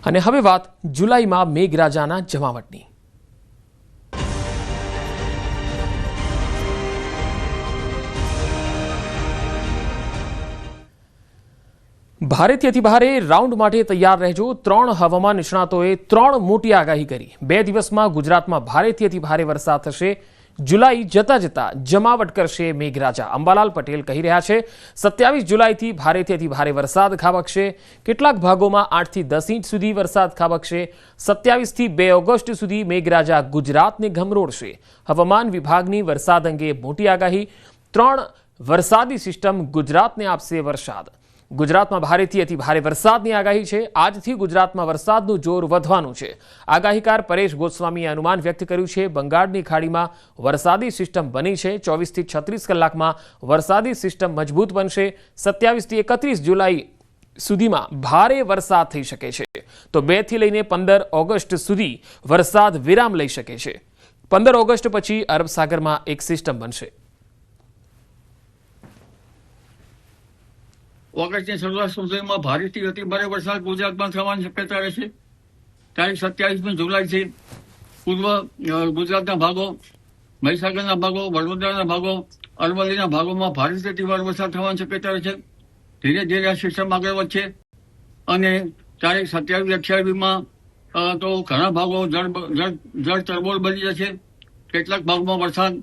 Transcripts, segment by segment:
અને હવે વાત જુલાઈમાં મેઘરાજાના જમાવટની। ભારેથી અતિભારે રાઉન્ડ માટે તૈયાર રહેજો। 3 હવામાન નિષ્ણાતોએ 3 મોટી આગાહી કરી। 2 દિવસમાં ગુજરાતમાં ભારેથી અતિભારે વરસાદ થશે। जुलाई जता जता जमावट करशे मेघराजा। अंबालाल पटेल कही रह्या छे 27 जुलाईथी भारेथी अतिभारे वरसाद खाबकशे। केटलाक भागोमां 8 થી 10 इंच सुधी वरसाद खाबकशे। 27 થી 2 ऑगस्ट सुधी मेघराजा गुजरातने गमरोड़शे। हवामान विभागनी वरसाद अंगे मोटी आगाही। 3 वरसादी सिस्टम गुजरातने आपशे वरसाद। गुजरातमां भारेथी अतिभारे वरसादनी आगाही छे। આજથી ગુજરાતમાં વરસાદનું જોર વધવાનું છે। આગાહીકાર પરેશ ગોસ્વામીએ અનુમાન વ્યક્ત કર્યું છે। બંગાળની ખાડીમાં વરસાદી સિસ્ટમ બની છે। 24 થી 36 કલાકમાં વરસાદી સિસ્ટમ મજબૂત બનશે। 27 થી 31 જુલાઈ સુધીમાં ભારે વરસાદ થઈ શકે છે। તો 2 થી લઈને 15 ઓગસ્ટ સુધી વરસાદ વિરામ લઈ શકે છે। 15 ઓગસ્ટ પછી અરબ સાગરમાં એક સિસ્ટમ બનશે। ઓગસ્ટની શરૂઆત સુધીમાં ભારેથી અતિભારે વરસાદ ગુજરાતમાં થવાની શક્યતા રહેશે। તારીખ 27મી જુલાઈથી પૂર્વ ગુજરાતના ભાગો, મહીસાગરના ભાગો, વડોદરાના ભાગો, અરવલ્લીના ભાગોમાં ભારેથી અતિભારે વરસાદ થવાની શક્યતા રહેશે। ધીરે ધીરે આ સિસ્ટમ આગળ વધશે અને તારીખ 27-28માં તો ઘણા ભાગો જળ તરબોળ બની જશે। કેટલાક ભાગોમાં વરસાદ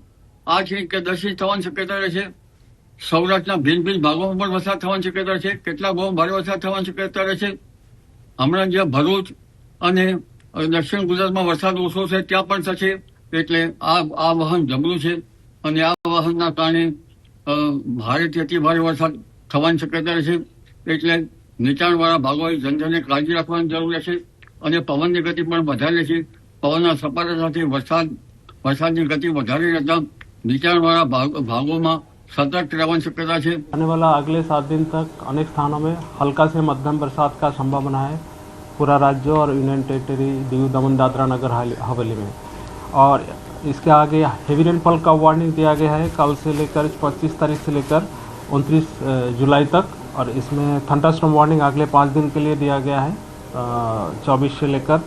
8 ઇંચ કે 10 ઇંચ થવાની શક્યતા રહેશે। સૌરાષ્ટ્રના ભિન્ન ભિન્ન ભાગોમાં પણ વરસાદ થવાની શક્યતા છે। કેટલાક ભાગોમાં ભારે વરસાદ થવાની શક્યતા રહેશે। હમણાં જ્યાં ભરૂચ અને દક્ષિણ ગુજરાતમાં વરસાદ ઓછો છે ત્યાં પણ થશે। એટલે આ વાહન જબરું છે અને આ વાહનના કારણે ભારેથી અતિભારે વરસાદ થવાની શક્યતા રહેશે। એટલે નીચાણવાળા ભાગોએ જનજને કાળજી રાખવાની જરૂર રહેશે અને પવનની ગતિ પણ વધારે રહેશે। પવનના સપાટા સાથે વરસાદની ગતિ વધારે રહેતા નીચાણવાળા ભાગોમાં सतर्क रहने की शक्यता है। आने वाला अगले 7 दिन तक अनेक स्थानों में हल्का से मध्यम बरसात का संभावना है पूरा राज्य और यूनियन टेरिटरी दीव दमन दादरा नगर हवेली में। और इसके आगे हेवी रेनफॉल का वार्निंग दिया गया है कल से लेकर 25 तारीख से लेकर 29 जुलाई तक। और इसमें थंडरस्टॉर्म वार्निंग अगले 5 दिन के लिए दिया गया है। 24 से लेकर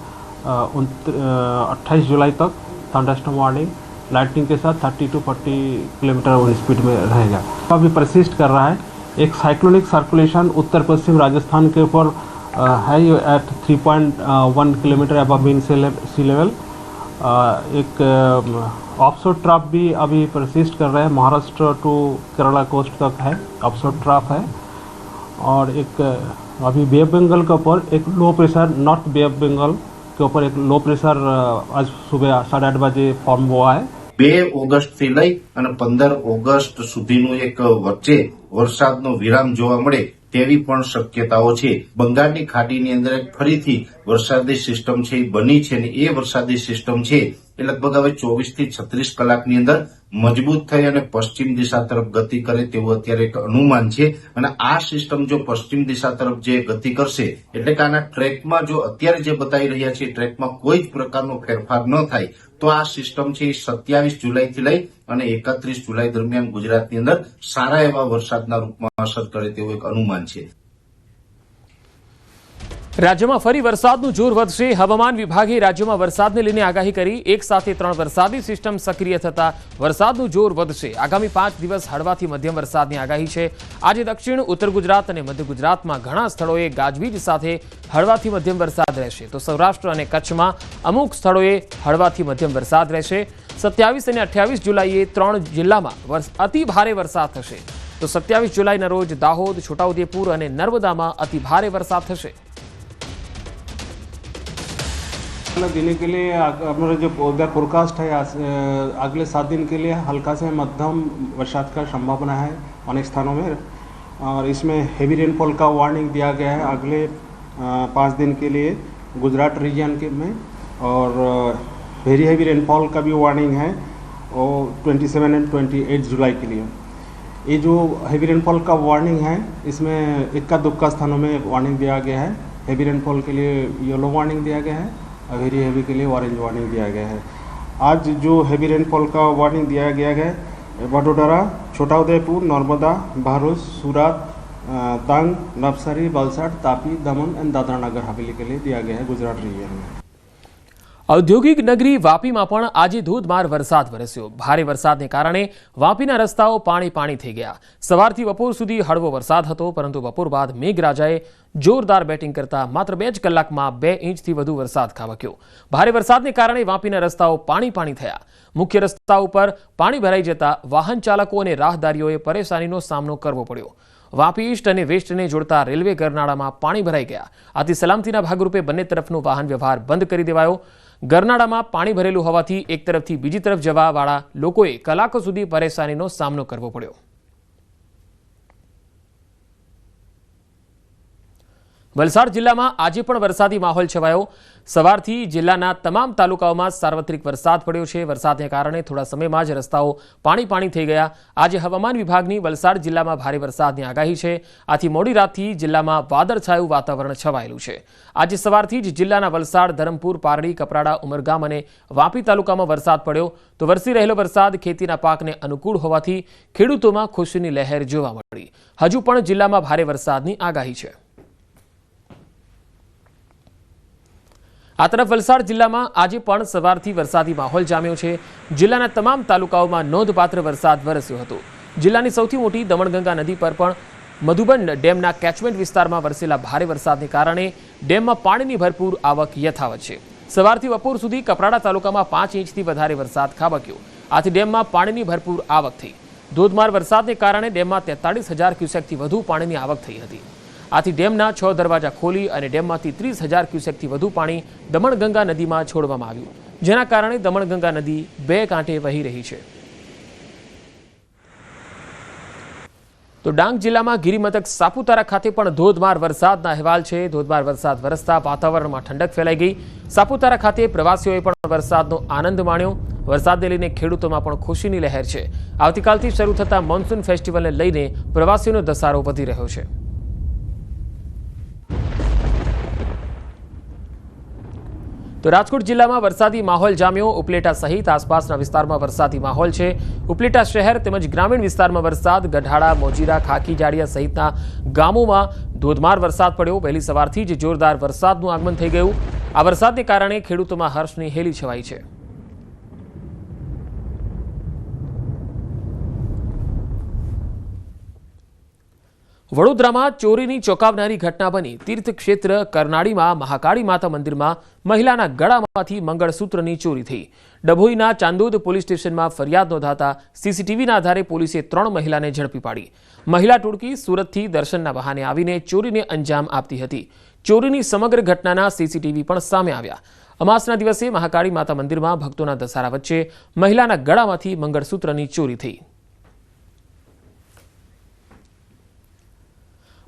28 जुलाई तक थंडरस्टॉर्म वार्निंग लाइटनिंग के साथ 30 to 40 किलोमीटर स्पीड में रहेगा। अभी परसिस्ट कर रहा है। एक साइक्लोनिक सर्कुलेशन उत्तर पश्चिम राजस्थान के ऊपर है एट 3.1 किलोमीटर अबव मीन सी लेवल। एक ऑफशोर ट्रफ भी अभी परसिस्ट कर रहा है। महाराष्ट्र टू केरला कोस्ट तक है ऑफशोर ट्रफ है। और एक अभी बे ऑफ बंगाल के ऊपर एक low pressure north bay of Bengal के ऊपर एक लो प्रेशर आज सुबह 8:30 बजे फॉर्म हुआ है। 2 ઓગસ્ટથી લઈ અને 15 ઓગસ્ટ સુધીનું એક વચ્ચે વરસાદનો વિરામ જોવા મળે તેવી પણ શક્યતાઓ છે। બંગાળની ખાડીની અંદર એક ફરીથી વરસાદી સિસ્ટમ છે એ બની છે અને એ વરસાદી સિસ્ટમ છે એ લગભગ હવે 24 થી 36 કલાકની અંદર મજબૂત થઈ અને પશ્ચિમ દિશા તરફ ગતિ કરે તેવું અત્યારે એક અનુમાન છે। અને આ સિસ્ટમ જો પશ્ચિમ દિશા તરફ જે ગતિ કરશે એટલે કે આના ટ્રેકમાં જો અત્યારે જે બતાવી રહ્યા છે ટ્રેકમાં કોઈ જ પ્રકારનો ફેરફાર ન થાય તો આ સિસ્ટમ છે 27 જુલાઈથી લઈ અને 31 જુલાઈ દરમિયાન ગુજરાતની અંદર સારા એવા વરસાદના રૂપમાં અસર કરે તેવું એક અનુમાન છે। રાજ્યમાં ફરી વરસાદનું જોર વધશે। હવામાન વિભાગે રાજ્યમાં વરસાદને લઈને આગાહી કરી। એક સાથે 3 વરસાદી સિસ્ટમ સક્રિય થતા વરસાદનું જોર વધશે। આગામી 5 દિવસ હળવાથી મધ્યમ વરસાદની આગાહી છે। આજે દક્ષિણ ઉત્તર ગુજરાત અને મધ્ય ગુજરાતમાં ઘણા સ્થળોએ ગાજવીજ સાથે હળવાથી મધ્યમ વરસાદ રહેશે। તો સૌરાષ્ટ્ર અને કચ્છમાં અમુક સ્થળોએ હળવાથી મધ્યમ વરસાદ રહેશે। 27 અને 28 જુલાઈએ 3 જિલ્લામાં અતિ ભારે વરસાદ થશે। તો 27 જુલાઈના રોજ દાહોદ, છોટાઉદેપુર અને નર્મદામાં અતિ भारे वरसाद થશે। देने के लिए हमारा जो वेदर फोरकास्ट है अगले 7 दिन के लिए हल्का से मध्यम बरसात का संभावना है अनेक स्थानों में। और इसमें हेवी रेनफॉल का वार्निंग दिया गया है अगले 5 दिन के लिए गुजरात रीजन के में। और वेरी हेवी रेनफॉल का भी वार्निंग है और 27 एंड 28 जुलाई के लिए। ये जो हेवी रेनफॉल का वार्निंग है इसमें इक्का दुक्का स्थानों में वार्निंग दिया गया है। हेवी रेनफॉल के लिए येलो वार्निंग दिया गया है और वेरी हेवी के लिए ऑरेंज वार्निंग दिया गया है। आज जो हेवी रेनफॉल का वार्निंग दिया गया है वडोदरा, छोटाउदेपुर, नर्मदा, भरूच, सूरत, दंग, नवसारी, वलसाड, तापी, दमन एंड दादरा नगर हवेली के लिए दिया गया है गुजरात रीजन में। ઔદ્યોગિક નગરી વાપીમાં પણ આજે ધોધમાર વરસાદ વરસ્યો. ભારે વરસાદને કારણે વાપીના રસ્તાઓ પાણી થઈ ગયા. સવારથી બપોર સુધી હળવો વરસાદ હતો, પરંતુ બપોર બાદ મેઘરાજાએ જોરદાર બેટિંગ કરતા માત્ર 2 જ કલાકમાં 2 ઇંચથી વધુ વરસાદ ખાબક્યો. ભારે વરસાદને કારણે વાપીના રસ્તાઓ પાણી થયા. મુખ્ય રસ્તા ઉપર પાણી ભરાઈ જતા વાહન ચાલકો અને રાહદારીઓએ પરેશાનીનો સામનો કરવો પડ્યો. વાપી ઈસ્ટ અને વેસ્ટને જોડતા રેલવે ગરનાળામાં પાણી ભરાઈ ગયા. આથી સલામતીના ભાગરૂપે બંને તરફનો વાહન વ્યવહાર બંધ કરી દેવાયો. ગરનાળામાં પાણી ભરેલું હોવાથી એક તરફથી બીજી તરફ જવાવાળા લોકોએ કલાકો સુધી પરેશાનીનો સામનો કરવો પડ્યો. વલસાડ જિલ્લામાં આજે પણ વરસાદી માહોલ છવાયો. સવારથી જિલ્લાના તમામ તાલુકાઓમાં સાર્વત્રિક વરસાદ પડ્યો છે. વરસાદને કારણે થોડા સમયમાં જ રસ્તાઓ પાણી થઈ ગયા. આજે હવામાન વિભાગની વલસાડ જિલ્લામાં ભારે વરસાદની આગાહી છે. આથી મોડી રાતથી જિલ્લામાં વાદળછાયું વાતાવરણ છવાયેલું છે. આજે સવારથી જ જિલ્લાના વલસાડ, ધરમપુર, પારડી, કપરાડા, ઉમરગામ અને વાપી તાલુકામાં વરસાદ પડ્યો. તો વરસી રહેલો વરસાદ ખેતીના પાકને અનુકૂળ હોવાથી ખેડૂતોમાં ખુશીની લહેર જોવા મળી. હજુ પણ જિલ્લામાં ભારે વરસાદની આગાહી છે. આ તરફ વલસાડ જિલ્લામાં આજે પણ સવારથી વરસાદી માહોલ જામ્યો છે. જિલ્લાના તમામ તાલુકાઓમાં નોંધપાત્ર વરસાદ વરસ્યો હતો. જિલ્લાની સૌથી મોટી દમણગંગા નદી પર પણ મધુબન ડેમના કેચમેન્ટ વિસ્તારમાં વરસેલા ભારે વરસાદને કારણે ડેમમાં પાણીની ભરપૂર આવક યથાવત છે. સવારથી બપોર સુધી કપરાડા તાલુકામાં 5 ઇંચથી વધારે વરસાદ ખાબક્યો. આથી ડેમમાં પાણીની ભરપૂર આવક થઈ. ધોધમાર વરસાદને કારણે ડેમમાં 43,000 ક્યુસેકથી વધુ પાણીની આવક થઈ હતી. આથી ડેમના 6 દરવાજા ખોલી અને ડેમમાંથી 30,000 ક્યુસેકથી વધુ પાણી દમણગંગા નદીમાં છોડવામાં આવ્યું, જેના કારણે દમણગંગા નદી 2 કાંઠે વહી રહી છે. તો ડાંગ જિલ્લામાં ગિરિમથક સાપુતારા ખાતે પણ ધોધમાર વરસાદના અહેવાલ છે. ધોધમાર વરસાદ વરસતા વાતાવરણમાં ઠંડક ફેલાઈ ગઈ. સાપુતારા ખાતે પ્રવાસીઓએ પણ વરસાદનો આનંદ માણ્યો. વરસાદને લઈને ખેડૂતોમાં પણ ખુશીની લહેર છે. આવતીકાલથી શરૂ થતા મોન્સૂન ફેસ્ટિવલને લઈને પ્રવાસીઓનો ધસારો વધી રહ્યો છે. તો રાજકોટ જિલ્લામાં વરસાદી માહોલ જામ્યો. ઉપલેટા સહિત આસપાસના વિસ્તારમાં વરસાદી માહોલ છે. ઉપલેટા શહેર તેમજ ગ્રામીણ વિસ્તારમાં વરસાદ, ગઢાડા, મોજીરા, ખાખી જાડિયા સહિતના ગામોમાં ધોધમાર વરસાદ પડ્યો. વહેલી સવારથી જ જોરદાર વરસાદનું આગમન થઈ ગયું. આ વરસાદને કારણે ખેડૂતોમાં હર્ષની હેલી છવાઈ છે. વડોદરામાં ચોરીની ચોંકાવનારી ઘટના બની. તીર્થક્ષેત્ર કરનાળીમાં મહાકાળી માતા મંદિરમાં મહિલાના ગળામાંથી મંગળસૂત્રની ચોરી થઈ. ડભોઈના ચાંદોદ પોલીસ સ્ટેશનમાં ફરિયાદ નોંધાતા સીસીટીવીના આધારે પોલીસે 3 મહિલાને ઝડપી પાડી. મહિલા ટોળકી સુરતથી દર્શનના બહાને આવીને ચોરીને અંજામ આપતી હતી. ચોરીની સમગ્ર ઘટનાના સીસીટીવી પણ સામે આવ્યા. અમાસના દિવસે મહાકાળી માતા મંદિરમાં ભક્તોના ધસારા વચ્ચે મહિલાના ગળામાંથી મંગળસૂત્રની ચોરી થઈ.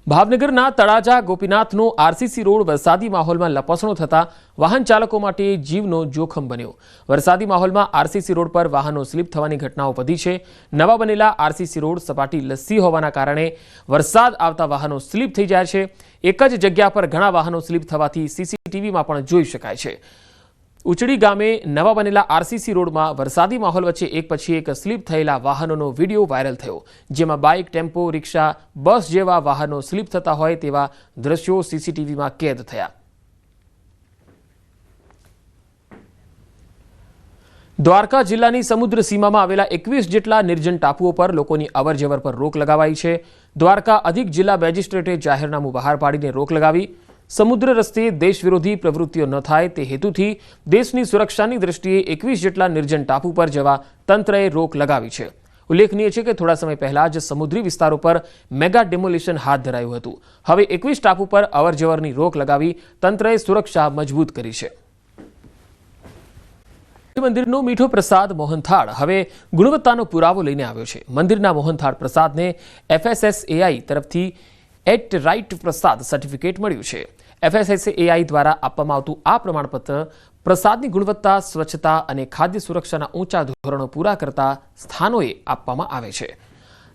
ભાવનગરના તળાજા ગોપીનાથનો આરસીસી રોડ વરસાદી માહોલમાં લપસણો થતા વાહન ચાલકો માટે જીવનો જોખમ બન્યો. વરસાદી માહોલમાં આરસીસી રોડ પર વાહનો સ્લીપ થવાની ઘટનાઓ વધી છે. નવા બનેલા આરસીસી રોડ સપાટી લસ્સી હોવાના કારણે વરસાદ આવતા વાહનો સ્લીપ થઈ જાય છે. એક જ જગ્યા પર ઘણા વાહનો સ્લીપ થવાથી સીસીટીવીમાં પણ જોઈ શકાય છે. ઉચડી ગામે નવા બનેલા આરસીસી રોડમાં વરસાદી માહોલ વચ્ચે એક પછી એક સ્લીપ થયેલા વાહનોનો વિડીયો વાયરલ થયો, જેમાં બાઇક, ટેમ્પો, રિક્ષા, બસ જેવા વાહનો સ્લીપ થતા હોય તેવા દ્રશ્યો સીસીટીવીમાં કેદ થયા. દ્વારકા જિલ્લાની સમુદ્ર સીમામાં આવેલા 21 જેટલા નિર્જન ટાપુઓ પર લોકોની અવરજવર પર રોક લગાવાઈ છે. દ્વારકા અધિક જિલ્લા મેજિસ્ટ્રેટે જાહેરનામું બહાર પાડીને રોક લગાવી. સમુદ્ર રસ્તે દેશ વિરોધી પ્રવૃત્તિઓ ન થાય તે હેતુથી દેશની સુરક્ષાની દ્રષ્ટિએ 21 જેટલા નિર્જન ટાપુ પર જવા તંત્રએ રોક લગાવી છે. ઉલ્લેખનીય છે કે થોડા સમય પહેલા જ સમુદ્રી વિસ્તારો પર મેગા ડેમોલિશન હાથ ધરાયું હતું. હવે 21 ટાપુ પર અવરજવરની રોક લગાવી તંત્રએ સુરક્ષા મજબૂત કરી છે. મંદિરનો મીઠો પ્રસાદ મોહનથાળ હવે ગુણવત્તાનો પુરાવો લઈને આવ્યો છે. મંદિરના મોહનથાળ પ્રસાદને FSSAI તરફથી એટ રાઇટ પ્રસાદ સર્ટિફિકેટ મળ્યું છે. FSSAI દ્વારા આપવામાં આવતું આ પ્રમાણપત્ર પ્રસાદની ગુણવત્તા, સ્વચ્છતા અને ખાદ્ય સુરક્ષાના ઊંચા ધોરણો પૂરા કરતા સ્થાનોએ આપવામાં આવે છે.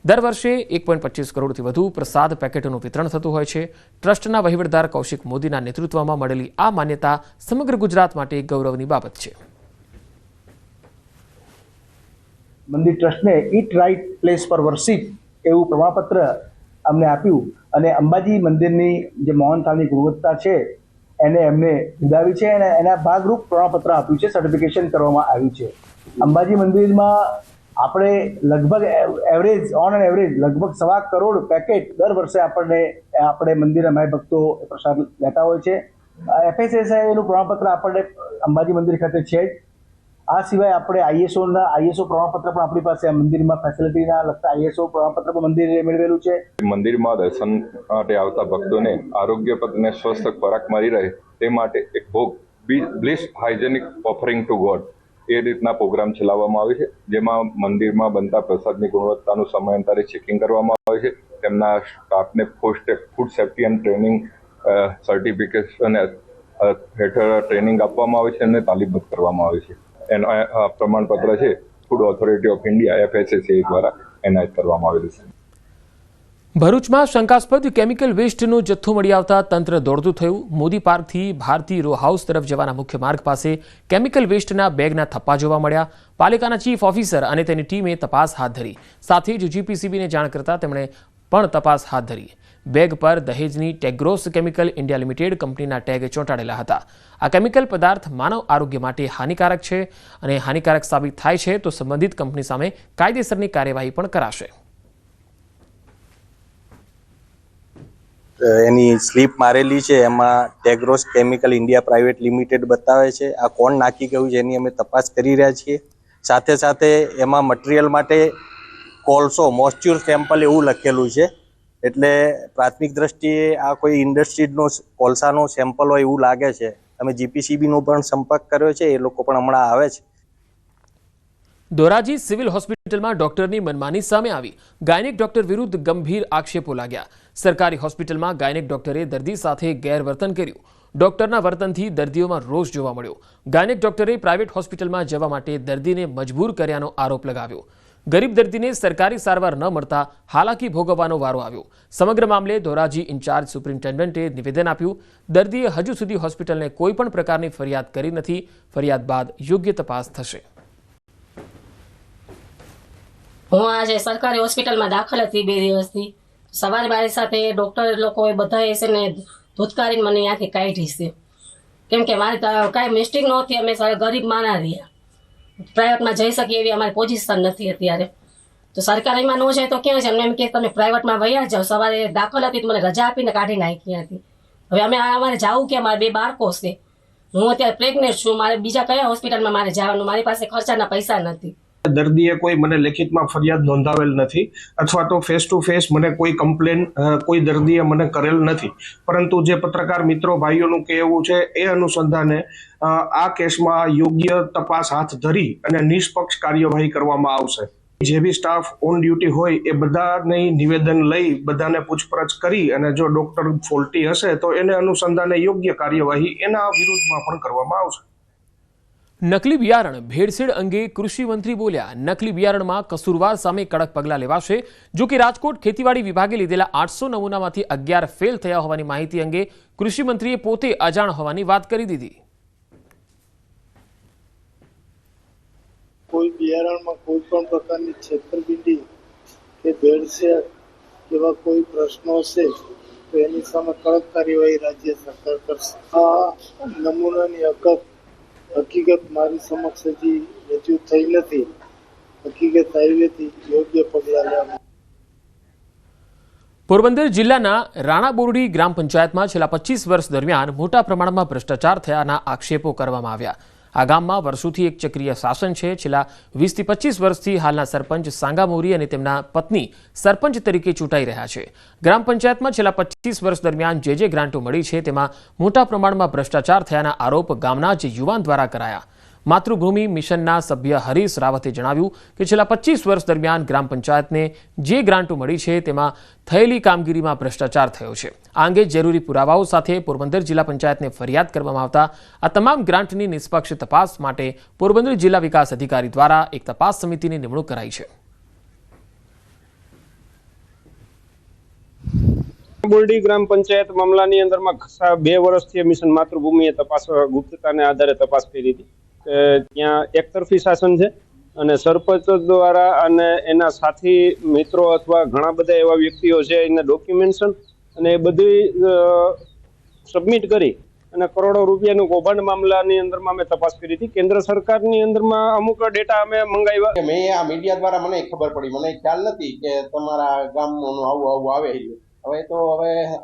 દર વર્ષે 1.25 કરોડથી વધુ પ્રસાદ પેકેટોનું વિતરણ થતું હોય છે. ટ્રસ્ટના વહીવટદાર કૌશિક મોદીના નેતૃત્વમાં મળેલી આ માન્યતા સમગ્ર ગુજરાત માટે ગૌરવની બાબત છે. મંદિર ટ્રસ્ટને ઇટ રાઇટ પ્લેસ પર વર્શિપ એવું પ્રમાણપત્ર અમને આપ્યું અને અંબાજી મંદિરની જે મોહનથાળની ગુણવત્તા છે એને એમને બિરદાવી છે અને એના ભાગરૂપ પ્રમાણપત્ર આપ્યું છે, સર્ટિફિકેશન કરવામાં આવ્યું છે. અંબાજી મંદિરમાં આપણે લગભગ ઓન એવરેજ લગભગ 1.25 કરોડ પેકેટ દર વર્ષે આપણે મંદિરના માય ભક્તો પ્રસાદ લેતા હોય છે. FSSAI નું પ્રમાણપત્ર આપણને અંબાજી મંદિર ખાતે છે જ. આ સિવાય આપણે આઈએસઓ પ્રમાણપત્ર પણ આપણી પાસે મંદિરમાં ફેસિલિટીના લગતા ISO પ્રમાણપત્ર પણ મંદિરે મેળવેલું છે. મંદિરમાં દર્શન માટે આવતા ભક્તોને આરોગ્યપ્રદ અને સ્વસ્થ ખોરાક મળી રહે તે માટે એક ભોગ bliss hygienic offering to god એ રીતના પ્રોગ્રામ ચલાવવામાં આવે છે, જેમાં મંદિરમાં બનતા પ્રસાદની ગુણવત્તાનું સમયાંતરે ચેકિંગ કરવામાં આવે છે. તેમના સ્ટાફને food safety and training certification હેઠળ ટ્રેનિંગ આપવામાં આવે છે અને તાલીમબદ્ધ કરવામાં આવે છે. એના પ્રમાણપત્ર છે food authority of India FSSAI દ્વારા એનાયત કરવામાં આવેલું છે. ભરૂચમાં શંકાસ્પદ કેમિકલ વેસ્ટનો જથ્થો મળી આવતા તંત્ર દોડતું થયું. મોદી પાર્કથી ભારતી રો હાઉસ તરફ જવાના મુખ્ય માર્ગ પાસે કેમિકલ વેસ્ટના બેગના થપ્પા જોવા મળ્યા. પાલિકાના ચીફ ઓફિસર અને તેની ટીમે તપાસ હાથ ધરી. સાથે જ GPCBને જાણ કરતા તેમણે પણ તપાસ હાથ ધરી. બેગ પર દહેજની ટેગ્રોસ કેમિકલ ઇન્ડિયા લિમિટેડ કંપનીના ટેગ ચોંટાડેલા હતા. આ કેમિકલ પદાર્થ માનવ આરોગ્ય માટે હાનિકારક છે અને હાનિકારક સાબિત થાય છે તો સંબંધિત કંપની સામે કાયદેસરની કાર્યવાહી પણ કરાશે. એની સ્લીપ મારેલી છે, એમાં Tagros chemical India private limited બતાવે છે. આ કોણ નાખી ગયું છે એની અમે તપાસ કરી રહ્યા છીએ. સાથે સાથે એમાં મટીરિયલ માટે કોલસો મોઇસ્ચર સેમ્પલ એવું લખેલું છે, એટલે પ્રાથમિક દ્રષ્ટિએ આ કોઈ ઇન્ડસ્ટ્રીનો કોલસાનો સેમ્પલ હોય એવું લાગે છે. અમે GPCBનો પણ સંપર્ક કર્યો છે, એ લોકો પણ હમણાં આવે છે. ધોરાજી સિવિલ હોસ્પિટલમાં ડોક્ટરની મનમાની સામે આવી. ગાયનેક ડોક્ટર વિરુદ્ધ ગંભીર આક્ષેપો લાગ્યા. સરકારી હોસ્પિટલમાં ગાયનેક ડોક્ટરે દર્દી સાથે ગેરવર્તન કર્યું. ડોક્ટરના વર્તનથી દર્દીઓમાં રોષ જોવા મળ્યો. ગાયનેક ડોક્ટરે પ્રાઇવેટ હોસ્પિટલમાં જવા માટે દર્દીને મજબૂર કર્યાનો આરોપ લગાવ્યો. ગરીબ દર્દીને સરકારી સારવાર ન મળતા હાલાકી ભોગવવાનો વારો આવ્યો. સમગ્ર મામલે ધોરાજી ઇન્ચાર્જ સુપ્રિન્ટેન્ડન્ટે નિવેદન આપ્યું. દર્દીએ હજુ સુધી હોસ્પિટલને કોઈ પણ પ્રકારની ફરિયાદ કરી નથી. ફરિયાદ બાદ યોગ્ય તપાસ થશે. હું આજે સરકારી હોસ્પિટલમાં દાખલ હતી 2 દિવસથી. સવારે મારી સાથે ડૉક્ટર લોકોએ બધાએ છે ને ધૂતકારીને મને ત્યાંથી કાઢી છે, કેમ કે મારી કાંઈ મિસ્ટેક નહોતી. અમે ગરીબ માણા રહ્યા, પ્રાઇવેટમાં જઈ શકીએ એવી અમારી પોઝિશન નથી અત્યારે. તો સરકારીમાં ન જાય તો ક્યાં છે? એમ કે તમે પ્રાઇવેટમાં વયા જાઓ. સવારે દાખલ હતી તો મને રજા આપીને કાઢી નાખી હતી. હવે અમારે જવું કે મારે 2 બાળકો છે, હું અત્યારે પ્રેગ્નેન્ટ છું, મારે બીજા કયા હોસ્પિટલમાં મારે જવાનું? મારી પાસે ખર્ચાના પૈસા નથી. દર્દીએ કોઈ મને લેખિતમાં ફરિયાદ નોંધાવેલ નથી, અથવા તો ફેસ ટુ ફેસ મને કોઈ કમ્પ્લેન કોઈ દર્દીએ મને કરેલ નથી. પરંતુ જે પત્રકાર મિત્રો ભાઈઓનું કહેવું છે એ અનુસંધાને આ કેસમાં યોગ્ય તપાસ હાથ ધરી અને નિષ્પક્ષ કાર્યવાહી કરવામાં આવશે. જે બી સ્ટાફ ઓન ડ્યુટી હોય એ બધાને નિવેદન લઈ બધાને પૂછપરછ કરી અને જો ડોક્ટર ફોલ્ટી હશે તો એને અનુસંધાને યોગ્ય કાર્યવાહી એના વિરુદ્ધમાં પણ કરવામાં આવશે. નકલી બિયારણ ભેળસેળ અંગે કૃષિ મંત્રી બોલ્યા. નકલી બિયારણમાં કસૂરવાર સામે કડક પગલાં લેવાશે. જો કે રાજકોટ ખેતીવાડી વિભાગે લીધેલા 800 નમૂનામાંથી 11 ફેલ થયા હોવાની માહિતી અંગે કૃષિ મંત્રીએ પોતે અજાણ હોવાની વાત કરી દીધી. કોઈ બિયારણમાં કોઈ પણ પ્રકારની છેતરપિંડી કે ભેળસેળ એવા કોઈ પ્રશ્નો છે તો એની સામે કડક કાર્યવાહી રાજ્ય સરકાર કરશે. આ નમૂનાની હકીકત મારી સમક્ષ હજી રજૂ થઈ નથી. હકીકત આવી હતી, યોગ્ય પગલાં લેવા. પોરબંદર જિલ્લાના રાણા બોરડી ગ્રામ પંચાયતમાં છેલ્લા 25 વર્ષ દરમિયાન મોટા પ્રમાણમાં ભ્રષ્ટાચાર થયાના આક્ષેપો કરવામાં આવ્યા. આ ગામમાં વર્ષોથી એક ચક્રીય શાસન છે. છેલ્લા 20 થી 25 વર્ષથી હાલના સરપંચ સાંગા મોરી અને તેમના પત્ની સરપંચ તરીકે ચૂંટાઈ રહ્યા છે. ગ્રામ પંચાયતમાં છેલ્લા 25 વર્ષ દરમિયાન જે ગ્રાન્ટો મળી છે તેમાં મોટા પ્રમાણમાં ભ્રષ્ટાચાર થયાના આરોપ ગામના જ યુવાન દ્વારા કરાયા. માતૃભૂમિ મિશનના સભ્ય હરીશ રાવતે જણાવ્યું કે છેલ્લા 25 વર્ષ દરમિયાન ગ્રામ પંચાયતને જે ગ્રાન્ટો મળી છે તેમાં થયેલી કામગીરીમાં ભ્રષ્ટાચાર થયો છે. આ અંગે જરૂરી પુરાવાઓ સાથે પોરબંદર જિલ્લા પંચાયતને ફરિયાદ કરવામાં આવતા આ તમામ ગ્રાન્ટની નિષ્પક્ષ તપાસ માટે પોરબંદર જિલ્લા વિકાસ અધિકારી દ્વારા એક તપાસ સમિતિની નિમણૂક કરાઈ છે. બોરડી ગ્રામ પંચાયત મામલાની અંદરમાં 2 વર્ષથી મિશન માતૃભૂમિએ તપાસ ગુપ્તતાને આધારે તપાસ કરી હતી. ત્યાં એકતરફી શાસન છે અને સરપંચ દ્વારા અને એના સાથી મિત્રો અથવા ઘણા બધા એવા વ્યક્તિઓ છે એના ડોક્યુમેન્ટેશન અને એ બધી સબમિટ કરી અને કરોડો રૂપિયાનું કૌભાંડ મામલાની અંદરમાં અમે તપાસ કરી હતી. કેન્દ્ર સરકારની અંદરમાં અમુક ડેટા અમે મંગાવ્યા. મેં આ મીડિયા દ્વારા મને ખબર પડી, મને ખ્યાલ નથી કે તમારા ગામનું આવું આવે. હવે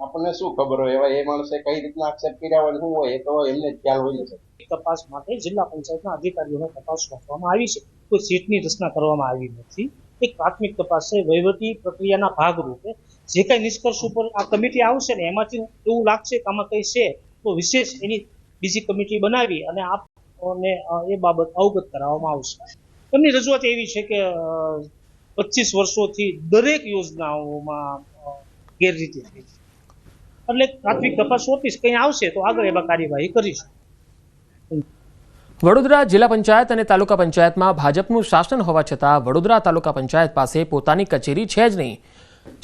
આપણને શું ખબર હોય, હવે એ માણસે કઈ રીતના આક્ષેપ કર્યા હોય શું હોય એ તો એમને જ ખ્યાલ હોય છે. તપાસ માટે જિલ્લા પંચાયતના અધિકારીઓને તપાસ સોંપવામાં આવી છે. કોઈ સીટની રચના કરવામાં આવી નથી. એક પ્રાથમિક તપાસ છે. વહીવટી પ્રક્રિયાના ભાગરૂપે જે કઈ નિષ્કર્ષ ઉપર આ કમિટી આવશે ને એમાંથી એવું લાગશે કે આમાં કઈ છે તો વિશેષ એની બીજી કમિટી બનાવી અને આપને એ બાબત અવગત કરાવવામાં આવશે. એમની રજૂઆત એવી છે કે 25 વર્ષોથી દરેક યોજનાઓમાં ગેરરીતિ થઈ છે. એટલે પ્રાથમિક તપાસ સોંપીશ, કંઈ આવશે તો આગળ એમાં કાર્યવાહી કરીશું. વડોદરા જિલ્લા પંચાયત અને તાલુકા પંચાયતમાં ભાજપનું શાસન હોવા છતાં વડોદરા તાલુકા પંચાયત પાસે પોતાની કચેરી છે જ નહીં.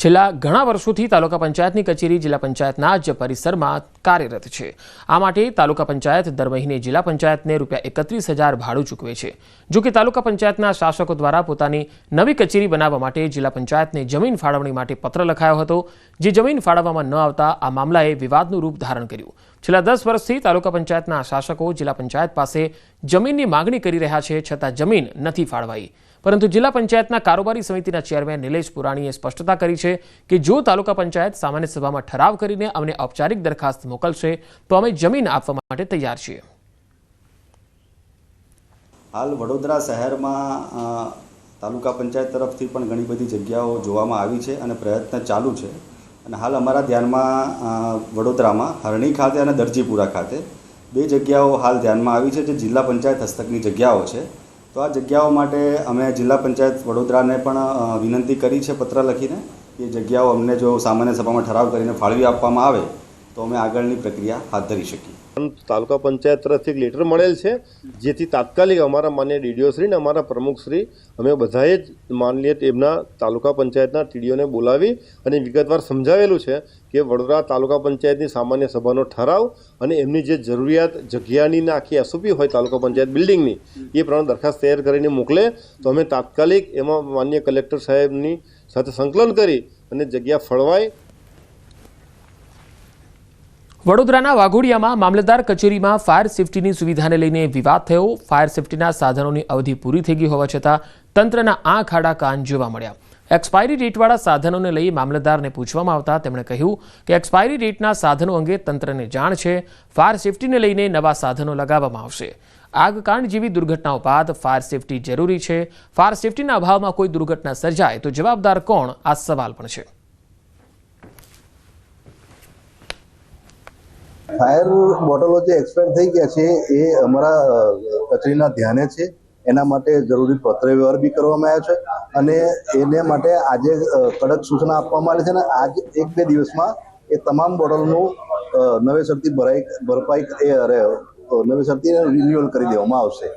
છેલ્લા ઘણા વર્ષોથી તાલુકા પંચાયતની કચેરી જિલ્લા પંચાયતના જ પરિસરમાં કાર્યરત છે. આ માટે તાલુકા પંચાયત દર મહિને જિલ્લા પંચાયતને ₹31,000 ભાડું ચૂકવે છે. જો કે તાલુકા પંચાયતના શાસકો દ્વારા પોતાની નવી કચેરી બનાવવા માટે જિલ્લા પંચાયતને જમીન ફાળવણી માટે પત્ર લખાયો હતો, જે જમીન ફાળવવામાં ન આવતા આ મામલાએ વિવાદનું રૂપ ધારણ કર્યું. છેલ્લા 10 વર્ષથી તાલુકા પંચાયતના શાસકો જિલ્લા પંચાયત પાસે જમીનની માગણી કરી રહ્યા છે, છતાં જમીન નથી ફાળવાઈ. પરંતુ જિલ્લા પંચાયતના કારોબારી સમિતિના ચેરમેન નિલેશ પુરાણીએ સ્પષ્ટતા કરી છે કે જો તાલુકા પંચાયત સામાન્ય સભામાં ઠરાવ કરીને અમને ઔપચારિક દરખાસ્ત મોકલશે તો અમે જમીન આપવા માટે તૈયાર છીએ. હાલ વડોદરા શહેરમાં તાલુકા પંચાયત તરફથી પણ ઘણી બધી જગ્યાઓ જોવામાં આવી છે અને પ્રયત્ન ચાલુ છે. અને હાલ અમારા ધ્યાનમાં વડોદરામાં હરણી ખાતે અને દરજીપુરા ખાતે 2 જગ્યાઓ હાલ ધ્યાનમાં આવી છે, જે જિલ્લા પંચાયત હસ્તકની જગ્યાઓ છે. તો આ જગ્યાઓ માટે અમે જિલ્લા પંચાયત વડોદરાને પણ વિનંતી કરી છે પત્ર લખીને કે જગ્યાઓ અમને જો સામાન્ય સભામાં ઠરાવ કરીને ફાળવી આપવામાં આવે તો અમે આગળની પ્રક્રિયા હાથ ધરી શકીએ. તાલુકા પંચાયત તરફથી એક લેટર મળેલ છે, જેથી તાત્કાલિક અમારા માન્ય ડીડીઓશ્રી અને અમારા પ્રમુખશ્રી અમે બધાએ જ માનીએ એમના તાલુકા પંચાયતના ટીડીઓને બોલાવી અને વિગતવાર સમજાવેલું છે કે વડોદરા તાલુકા પંચાયતની સામાન્ય સભાનો ઠરાવ અને એમની જે જરૂરિયાત જગ્યાની આખી એસઓપી હોય તાલુકા પંચાયત બિલ્ડિંગની એ પ્રમાણે દરખાસ્ત તૈયાર કરીને મોકલે તો અમે તાત્કાલિક એમાં માન્ય કલેક્ટર સાહેબની સાથે સંકલન કરી અને જગ્યા ફળવાય. વડોદરાના વાઘોડિયામાં મામલતદાર કચેરીમાં ફાયર સેફટીની સુવિધાને લઈને વિવાદ થયો. ફાયર સેફટીના સાધનોની અવધિ પૂરી થઈ ગઈ હોવા છતાં તંત્રના આંખ આડા કાન જોવા મળ્યા. એક્સપાયરી ડેટવાળા સાધનોને લઈ મામલતદારને પૂછવામાં આવતા તેમણે કહ્યું કે એક્સપાયરી ડેટના સાધનો અંગે તંત્રને જાણ છે. ફાયર સેફટીને લઈને નવા સાધનો લગાવવામાં આવશે. આગકાંડ જેવી દુર્ઘટનાઓ બાદ ફાયર સેફટી જરૂરી છે. ફાયર સેફટીના અભાવમાં કોઈ દુર્ઘટના સર્જાય તો જવાબદાર કોણ, આ સવાલ પણ છે. ફાયર બોટલો જે એક્સપાયર થઈ ગયા છે એ અમારા કચેરીના ધ્યાને છે. એના માટે જરૂરી પત્ર વ્યવહાર બી કરવામાં આવ્યો છે અને એને માટે આજે કડક સૂચના આપવામાં આવી છે અને આજ 1-2 દિવસમાં એ તમામ બોટલનું નવેસરથી નવેસરથી રિન્યુઅલ કરી દેવામાં આવશે.